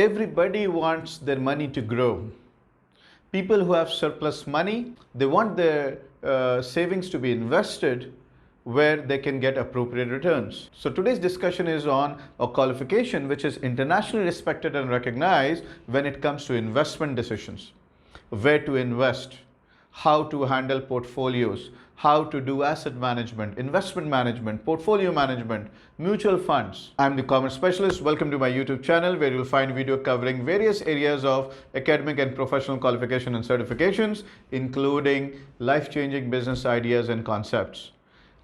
everybody wants their money to grow. People who have surplus money, they want their savings to be invested where they can get appropriate returns. So today's discussion is on a qualification which is internationally respected and recognized when it comes to investment decisions. Where to invest, how to handle portfolios, how to do asset management, investment management, portfolio management, mutual funds. I'm the commerce specialist. Welcome to my YouTube channel where you'll find video covering various areas of academic and professional qualification and certifications, including life-changing business ideas and concepts.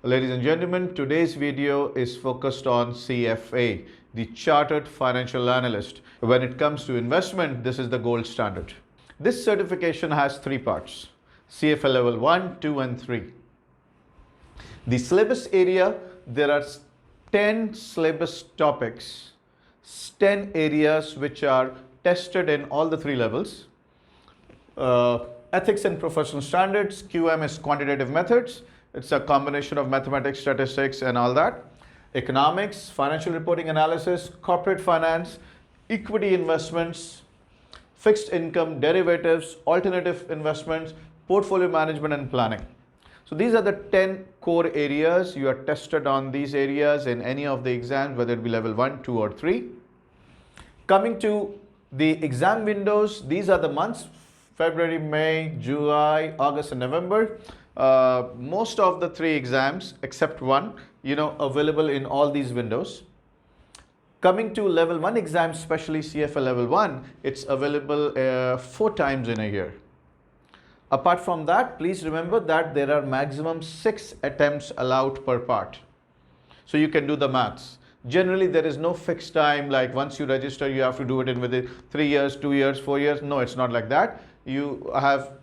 Ladies and gentlemen, today's video is focused on CFA, the Chartered Financial Analyst. When it comes to investment, this is the gold standard. This certification has three parts: CFA level 1, 2 and 3. The syllabus area, there are 10 syllabus topics, 10 areas which are tested in all the three levels. Ethics and professional standards, QM is quantitative methods. It's a combination of mathematics, statistics and all that. Economics, financial reporting analysis, corporate finance, equity investments, fixed income, derivatives, alternative investments, portfolio management and planning. So these are the 10 core areas. You are tested on these areas in any of the exams, whether it be level 1, 2 or 3. Coming to the exam windows, these are the months: February, May, July, August and November. Most of the three exams except one, available in all these windows. Coming to level 1 exam, especially CFA level 1, it's available 4 times in a year. Apart from that, please remember that there are maximum 6 attempts allowed per part. So you can do the maths. Generally, there is no fixed time, like once you register, you have to do it in within 3 years, 2 years, 4 years. No, it's not like that. You have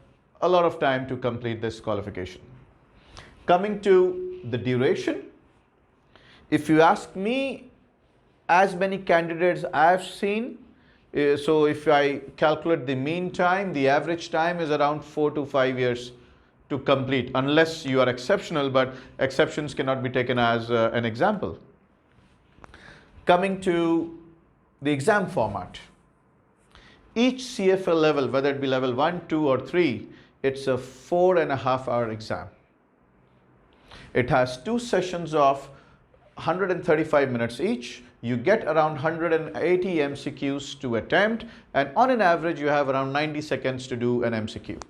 a lot of time to complete this qualification. Coming to the duration, if you ask me, as many candidates I have seen, so if I calculate the mean time, the average time is around 4 to 5 years to complete, unless you are exceptional, but exceptions cannot be taken as an example. Coming to the exam format, each CFA level, whether it be level 1, 2 or 3, it's a 4.5-hour exam. It has 2 sessions of 135 minutes each. You get around 180 MCQs to attempt, and on an average you have around 90 seconds to do an MCQ.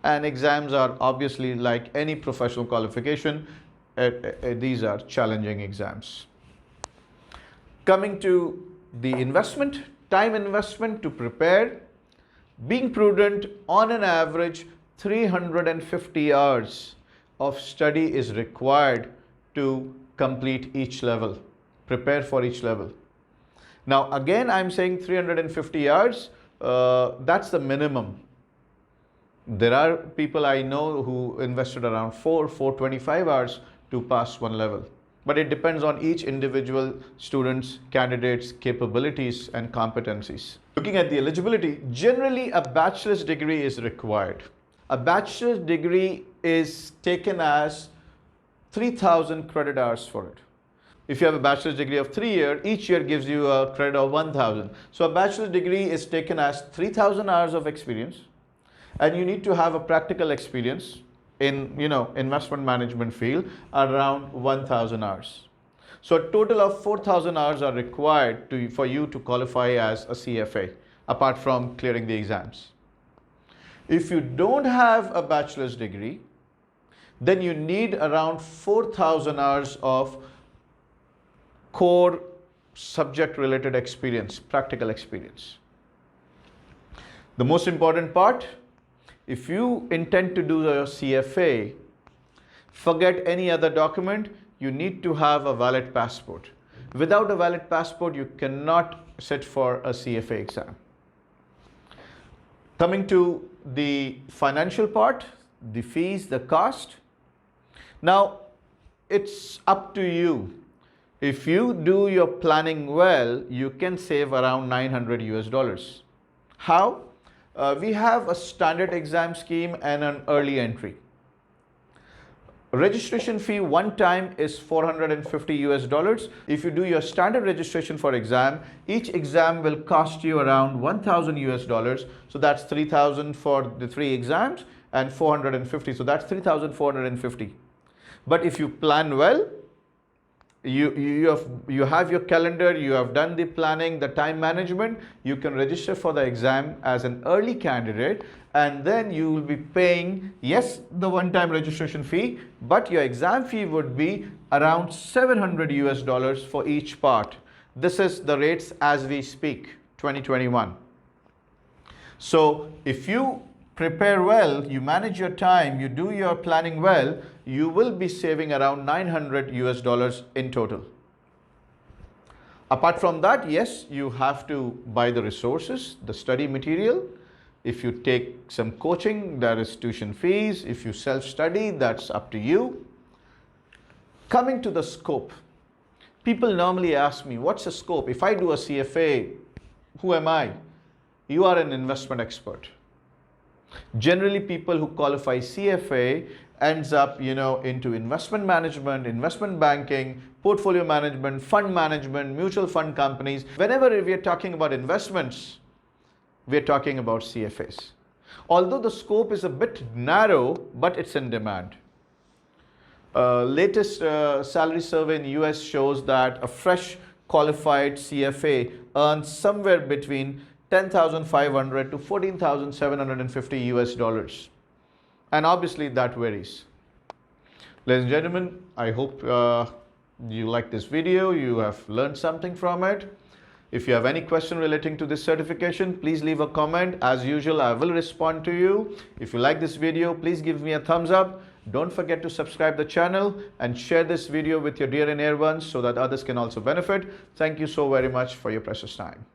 And exams are obviously like any professional qualification, these are challenging exams. Coming to the investment, time investment to prepare, being prudent, on an average 350 hours of study is required to complete each level, prepare for each level. Now again, I'm saying 350 hours, that's the minimum. There are people I know who invested around 425 hours to pass one level. But it depends on each individual student's, candidate's capabilities and competencies. Looking at the eligibility, generally a bachelor's degree is required. A bachelor's degree is taken as 3,000 credit hours for it. If you have a bachelor's degree of 3 years, each year gives you a credit of 1,000. So a bachelor's degree is taken as 3,000 hours of experience, and you need to have a practical experience in investment management field around 1,000 hours. So a total of 4,000 hours are required for you to qualify as a CFA, apart from clearing the exams. If you don't have a bachelor's degree, then you need around 4,000 hours of core subject related experience, practical experience. The most important part, if you intend to do your CFA, forget any other document, you need to have a valid passport. Without a valid passport, you cannot sit for a CFA exam. Coming to the financial part, the fees, the cost. Now, it's up to you. If you do your planning well, you can save around $900 US. How? We have a standard exam scheme and an early entry. Registration fee one time is 450 US dollars. If you do your standard registration for exam, each exam will cost you around 1000 US dollars. So that's 3000 for the 3 exams and 450. So that's 3450. But if you plan well, you have your calendar, you have done the planning, the time management, you can register for the exam as an early candidate, and then you will be paying, yes, the one-time registration fee, but your exam fee would be around 700 US dollars for each part. This is the rates as we speak, 2021. So if you prepare well, you manage your time, you do your planning well, you will be saving around 900 US dollars in total. Apart from that, yes, you have to buy the resources, the study material. If you take some coaching, there is tuition fees. If you self-study, that's up to you. Coming to the scope, people normally ask me, what's the scope? If I do a CFA, who am I? You are an investment expert. Generally, people who qualify CFA ends up, into investment management, investment banking, portfolio management, fund management, mutual fund companies. Whenever we are talking about investments, we are talking about CFAs. Although the scope is a bit narrow, but it's in demand. Latest salary survey in US shows that a fresh qualified CFA earns somewhere between 10,500 to 14,750 US dollars. And obviously that varies. Ladies and gentlemen, I hope you like this video, you have learned something from it. If you have any question relating to this certification, please leave a comment. As usual, I will respond to you. If you like this video, please give me a thumbs up. Don't forget to subscribe the channel and share this video with your dear and near ones so that others can also benefit. Thank you so very much for your precious time.